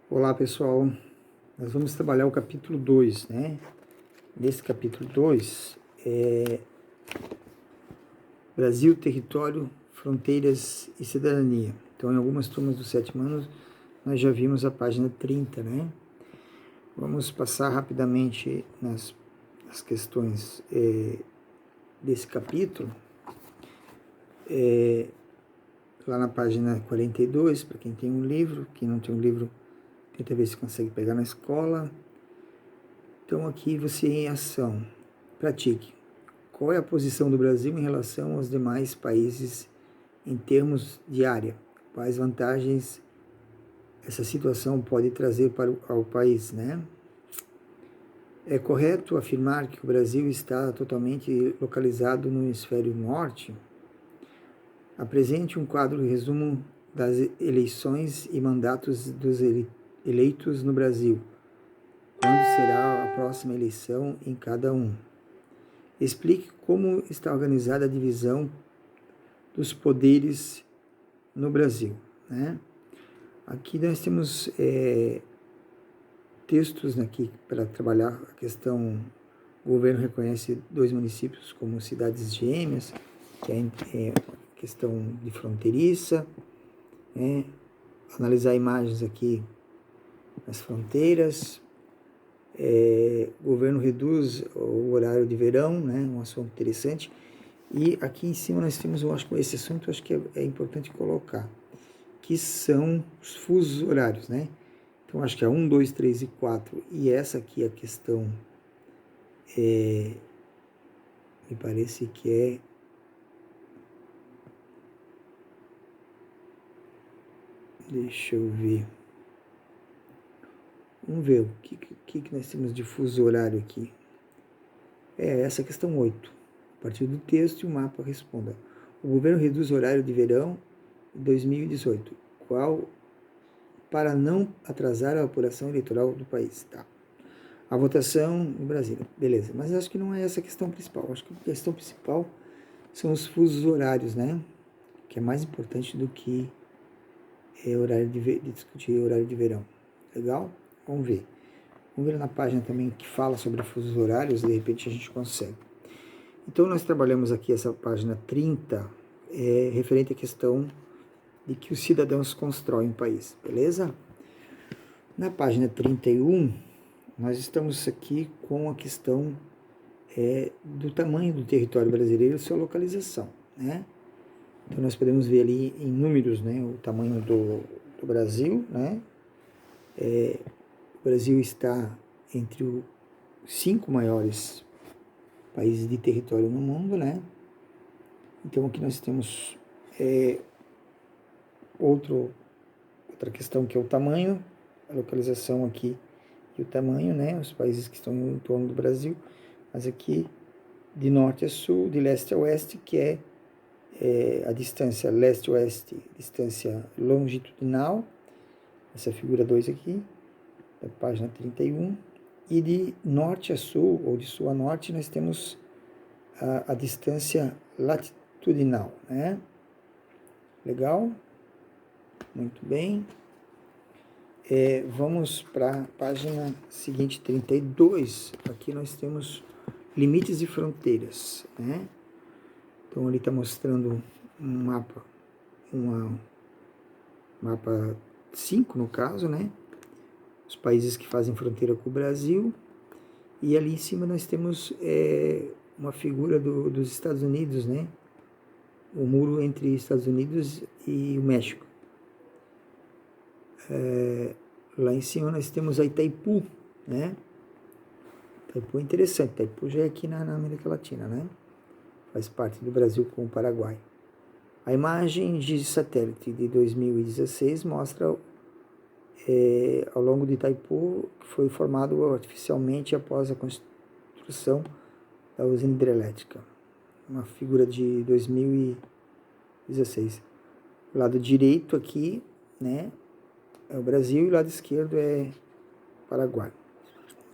Olá pessoal, nós vamos trabalhar o capítulo 2, né? Nesse capítulo 2 é Brasil, território, fronteiras e cidadania. Então, em algumas turmas do sétimo ano, nós já vimos a página 30, né? Vamos passar rapidamente nas questões desse capítulo. Lá na página 42, para quem tem um livro, quem não tem um livro, tenta ver se consegue pegar na escola. Então, aqui você em ação, pratique. Qual é a posição do Brasil em relação aos demais países em termos de área? Quais vantagens essa situação pode trazer ao país, né? É correto afirmar que o Brasil está totalmente localizado no hemisfério norte? Apresente um quadro resumo das eleições e mandatos dos eleitos no Brasil. Quando será a próxima eleição em cada um? Explique como está organizada a divisão dos poderes no Brasil, né? Aqui nós temos textos aqui para trabalhar a questão. O governo reconhece 2 municípios como cidades gêmeas, que é questão de fronteiriça, né? Analisar imagens aqui nas fronteiras. O governo reduz o horário de verão, né? Um assunto interessante. E aqui em cima nós temos, eu acho que esse assunto acho que é importante colocar, que são os fusos horários, né? Então, acho que é 1, 2, 3 e 4. E essa aqui é a questão, me parece que é... Deixa eu ver. Vamos ver o que nós temos de fuso horário aqui. Essa é a questão 8. A partir do texto e o mapa responda. O governo reduz o horário de verão em 2018. Qual? Para não atrasar a apuração eleitoral do país. Tá. A votação no Brasil. Beleza. Mas acho que não é essa a questão principal. Acho que a questão principal são os fusos horários, né? Que é mais importante do que horário de discutir horário de verão. Legal? Vamos ver. Vamos ver na página também que fala sobre fusos horários, de repente a gente consegue. Então, nós trabalhamos aqui essa página 30, referente à questão de que os cidadãos constroem o país, beleza? Na página 31, nós estamos aqui com a questão do tamanho do território brasileiro e sua localização, né? Então, nós podemos ver ali em números, né, o tamanho do Brasil, né? O Brasil está entre os 5 maiores países de território no mundo, né? Então, aqui nós temos outra questão que é o tamanho, a localização aqui e o tamanho, né? Os países que estão em torno do Brasil, mas aqui de norte a sul, de leste a oeste, que é a distância leste-oeste, distância longitudinal, essa figura 2 aqui, da página 31, e de norte a sul, ou de sul a norte, nós temos a distância latitudinal, né? Legal? Muito bem. Vamos para a página seguinte, 32. Aqui nós temos limites e fronteiras, né? Então, ali está mostrando um mapa, mapa 5, no caso, né? Os países que fazem fronteira com o Brasil. E ali em cima nós temos uma figura dos Estados Unidos, né? O muro entre Estados Unidos e o México. Lá em cima nós temos a Itaipu, né? Itaipu é interessante. Itaipu já é aqui na América Latina, né? Faz parte do Brasil com o Paraguai. A imagem de satélite de 2016 mostra ao longo de Itaipu, que foi formado artificialmente após a construção da usina hidrelétrica. Uma figura de 2016. O lado direito aqui, né, é o Brasil e o lado esquerdo é Paraguai.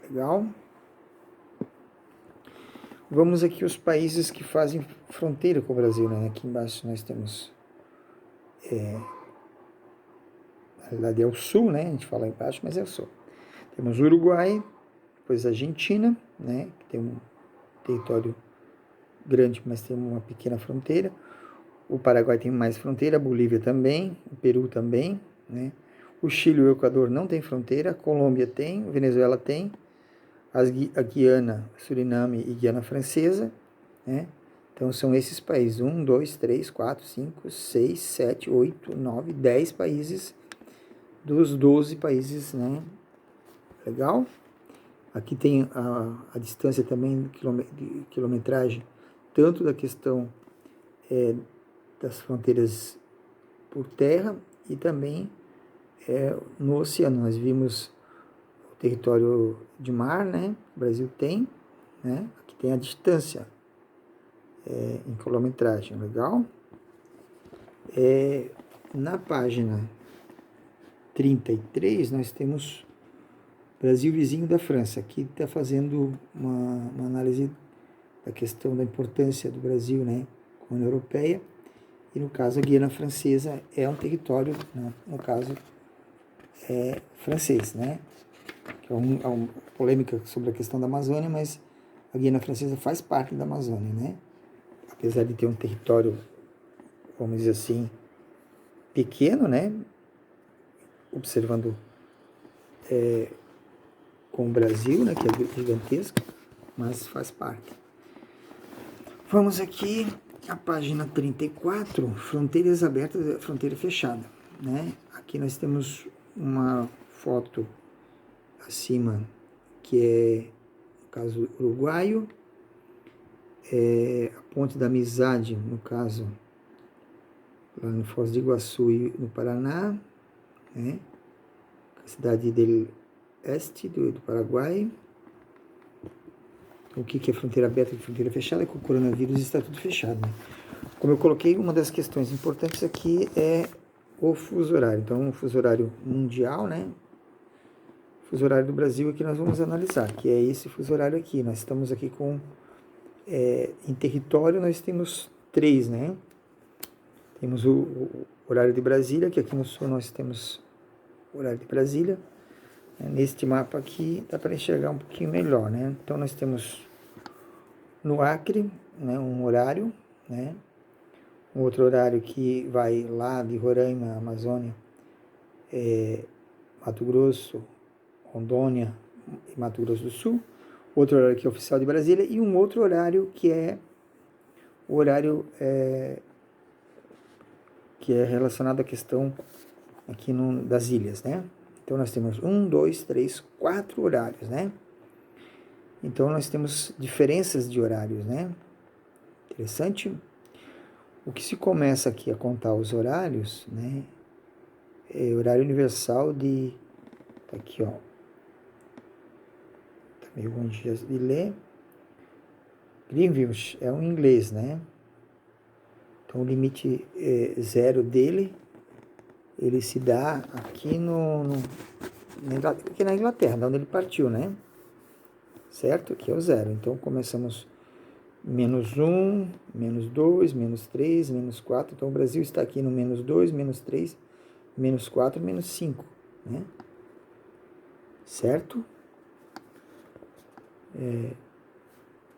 Legal? Vamos aqui os países que fazem fronteira com o Brasil, né? Aqui embaixo nós temos na verdade é o sul, né? A gente fala embaixo, mas é o sul. Temos o Uruguai, depois a Argentina, né? Que tem um território grande, mas tem uma pequena fronteira. O Paraguai tem mais fronteira, a Bolívia também, o Peru também, né? O Chile e o Equador não tem fronteira, a Colômbia tem, a Venezuela tem, a Guiana, Suriname e Guiana Francesa, né? Então são esses países, 1, 2, 3, 4, 5, 6, 7, 8, 9, 10 países dos 12 países, né? Legal? Aqui tem a distância também de quilometragem, tanto da questão das fronteiras por terra e também no oceano. Nós vimos o território de mar, né? O Brasil tem, né? Aqui tem a distância em quilometragem, legal? Na página 33, nós temos Brasil vizinho da França. Aqui está fazendo uma análise da questão da importância do Brasil, né, com a União Europeia. E no caso, a Guiana Francesa é um território, né, no caso, francês, né? Que é uma polêmica sobre a questão da Amazônia, mas a Guiana Francesa faz parte da Amazônia, né? Apesar de ter um território, vamos dizer assim, pequeno, né? Observando com o Brasil, né? Que é gigantesco, mas faz parte. Vamos aqui à página 34, fronteiras abertas, fronteira fechada, né? Aqui nós temos uma foto acima que é, no caso, uruguaio, a Ponte da Amizade, no caso, lá no Foz do Iguaçu, no Paraná, né? A cidade del Este, do Paraguai. O que é fronteira aberta e fronteira fechada? Com o coronavírus está tudo fechado, né? Como eu coloquei, uma das questões importantes aqui é o fuso horário. Então, o fuso horário mundial, né? O fuso horário do Brasil é que nós vamos analisar, que é esse fuso horário aqui. Nós estamos aqui com... em território, nós temos 3, né? Temos o horário de Brasília, que aqui no sul nós temos o horário de Brasília. Neste mapa aqui, dá para enxergar um pouquinho melhor, né? Então, nós temos no Acre, né, um horário, né? Um outro horário que vai lá de Roraima, Amazônia, Mato Grosso, Rondônia e Mato Grosso do Sul. Outro horário que é oficial de Brasília e um outro horário que é o horário que é relacionado à questão aqui das ilhas, né? Então, nós temos 1, 2, 3, 4 horários, né? Então, nós temos diferenças de horários, né? Interessante. O que se começa aqui a contar os horários, né? É horário universal de... Tá aqui, ó. Tá meio ruim de ler. Greenwich é um inglês, né? Então, o limite zero dele, ele se dá aqui aqui na Inglaterra, da onde ele partiu, né? Certo? Aqui é o zero. Então, começamos menos 1, menos 2, menos 3, menos 4. Então, o Brasil está aqui no menos 2, menos 3, menos 4, menos 5, né? Certo?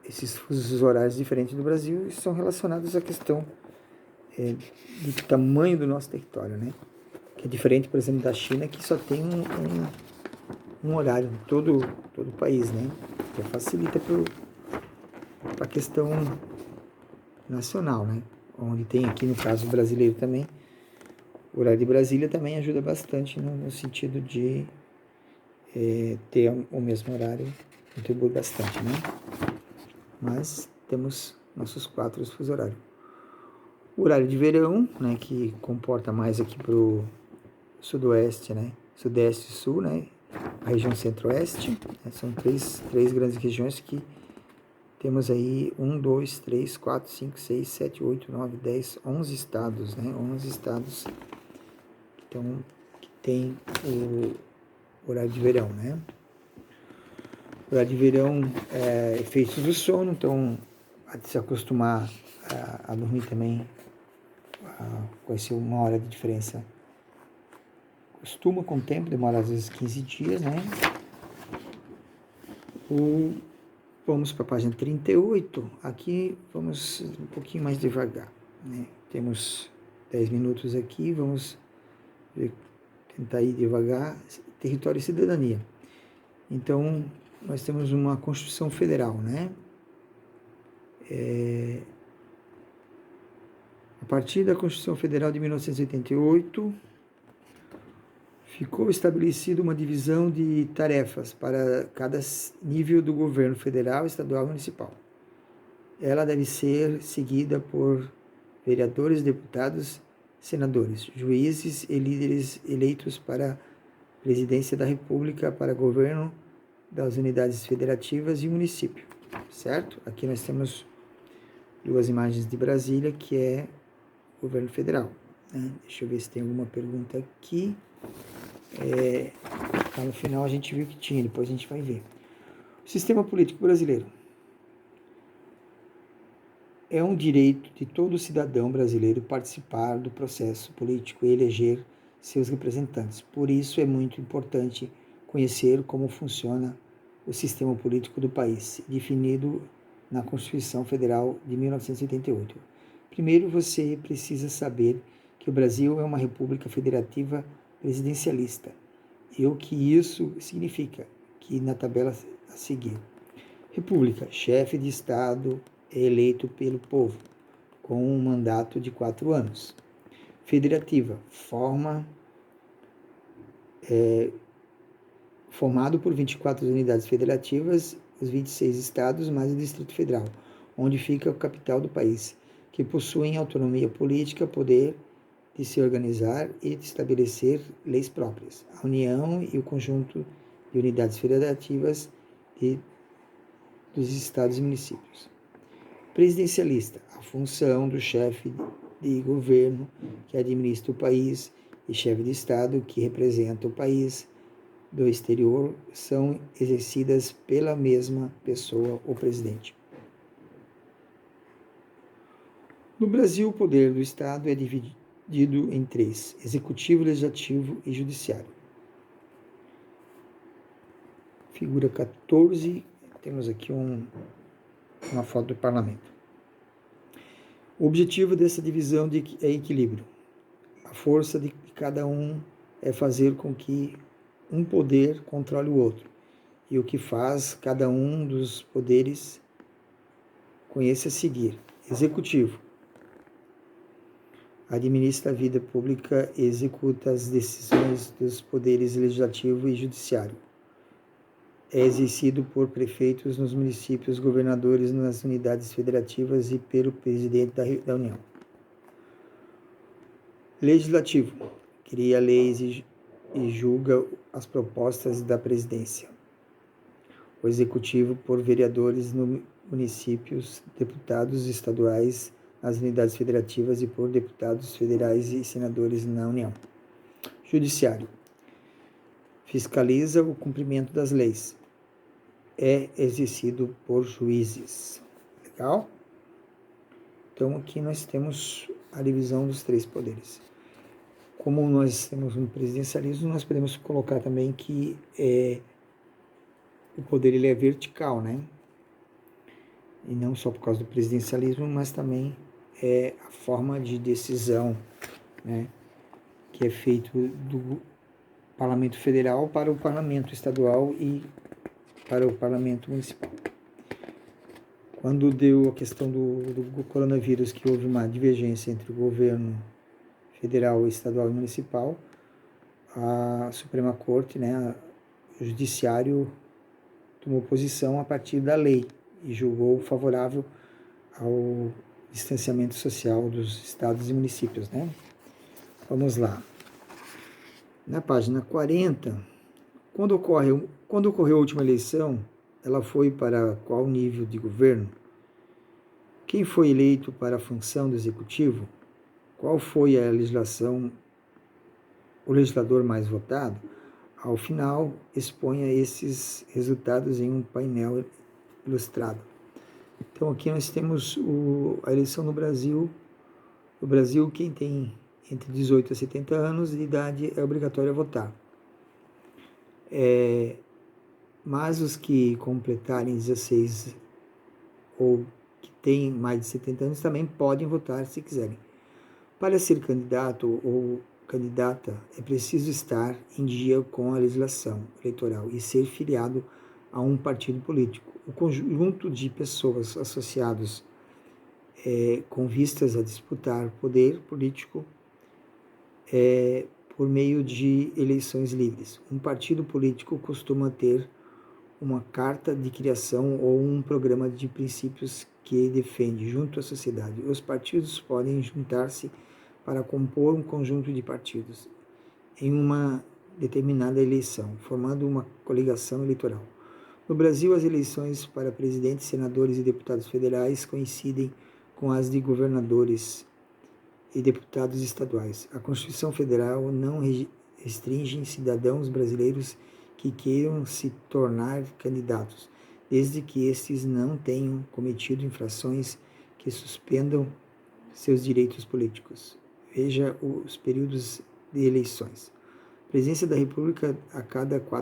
Esses fusos horários diferentes do Brasil são relacionados à questão do tamanho do nosso território, né? Que é diferente, por exemplo, da China, que só tem um horário em todo o país, né? Que facilita para a questão nacional, né? Onde tem aqui, no caso brasileiro também, o horário de Brasília também ajuda bastante no sentido de ter o mesmo horário, contribui bastante, né? Mas temos nossos 4 fusos horários. O horário de verão, né, que comporta mais aqui para o sudoeste, né? Sudeste e sul, né? A região centro-oeste, né? São três grandes regiões que temos aí 1, 2, 3, 4, 5, 6, 7, 8, 9, 10, 11 estados, né? 11 estados então, que tem o horário de verão, né? O horário de verão é efeitos do sono, então, a se acostumar a dormir também, com esse 1 hora de diferença costuma com o tempo, demora às vezes 15 dias, né? Vamos para a página 38, aqui vamos um pouquinho mais devagar, né? Temos 10 minutos aqui, vamos tentar ir devagar. Território e cidadania. Então, nós temos uma Constituição Federal, né? A partir da Constituição Federal de 1988, ficou estabelecida uma divisão de tarefas para cada nível do governo federal, estadual e municipal. Ela deve ser seguida por vereadores, deputados, senadores, juízes e líderes eleitos para a presidência da República, para governo das unidades federativas e município, certo? Aqui nós temos duas imagens de Brasília, que é o governo federal, né? Deixa eu ver se tem alguma pergunta aqui. Tá no final a gente viu que tinha, depois a gente vai ver. O sistema político brasileiro é um direito de todo cidadão brasileiro participar do processo político e eleger seus representantes. Por isso é muito importante conhecer como funciona o sistema político do país, definido na Constituição Federal de 1988. Primeiro, você precisa saber que o Brasil é uma república federativa presidencialista. E o que isso significa? Que na tabela a seguir. República, chefe de Estado é eleito pelo povo, com um mandato de 4 anos. Federativa, formado por 24 unidades federativas, os 26 estados, mais o Distrito Federal, onde fica a capital do país, que possuem autonomia política, poder de se organizar e de estabelecer leis próprias. A União e o conjunto de unidades federativas dos estados e municípios. Presidencialista, a função do chefe de governo que administra o país e chefe de Estado que representa o país do exterior são exercidas pela mesma pessoa, o presidente. No Brasil, o poder do Estado é dividido em 3: executivo, legislativo e judiciário. Figura 14, temos aqui uma foto do parlamento. O objetivo dessa divisão é equilíbrio. A força de cada um é fazer com que um poder controle o outro, e o que faz cada um dos poderes conheça seguir. Executivo administra a vida pública e executa as decisões dos poderes legislativo e judiciário. É exercido por prefeitos nos municípios, governadores nas unidades federativas e pelo presidente da União. Legislativo cria leis e julga as propostas da presidência. O executivo por vereadores nos municípios, deputados estaduais nas unidades federativas e por deputados federais e senadores na União. Judiciário fiscaliza o cumprimento das leis. É exercido por juízes. Legal? Então aqui nós temos a divisão dos 3 poderes. Como nós temos um presidencialismo, nós podemos colocar também que o poder ele é vertical, né? E não só por causa do presidencialismo, mas também é a forma de decisão, né, que é feito do Parlamento Federal para o Parlamento Estadual e para o Parlamento Municipal. Quando deu a questão do coronavírus, que houve uma divergência entre o governo federal, estadual e municipal, a Suprema Corte, né, o Judiciário tomou posição a partir da lei e julgou favorável ao distanciamento social dos estados e municípios, né? Vamos lá. Na página 40, quando ocorreu a última eleição, ela foi para qual nível de governo? Quem foi eleito para a função do executivo? Qual foi a o legislador mais votado? Ao final, exponha esses resultados em um painel ilustrado. Então aqui nós temos a eleição no Brasil. No Brasil, quem tem entre 18 a 70 anos de idade é obrigatório votar. Mas os que completarem 16 ou que têm mais de 70 anos também podem votar se quiserem. Para ser candidato ou candidata, é preciso estar em dia com a legislação eleitoral e ser filiado a um partido político. O conjunto de pessoas associados com vistas a disputar poder político por meio de eleições livres. Um partido político costuma ter uma carta de criação ou um programa de princípios que defende junto à sociedade. Os partidos podem juntar-se para compor um conjunto de partidos em uma determinada eleição, formando uma coligação eleitoral. No Brasil, as eleições para presidentes, senadores e deputados federais coincidem com as de governadores e deputados estaduais. A Constituição Federal não restringe cidadãos brasileiros que queiram se tornar candidatos, desde que estes não tenham cometido infrações que suspendam seus direitos políticos. Veja os períodos de eleições. Presidência da República a cada 4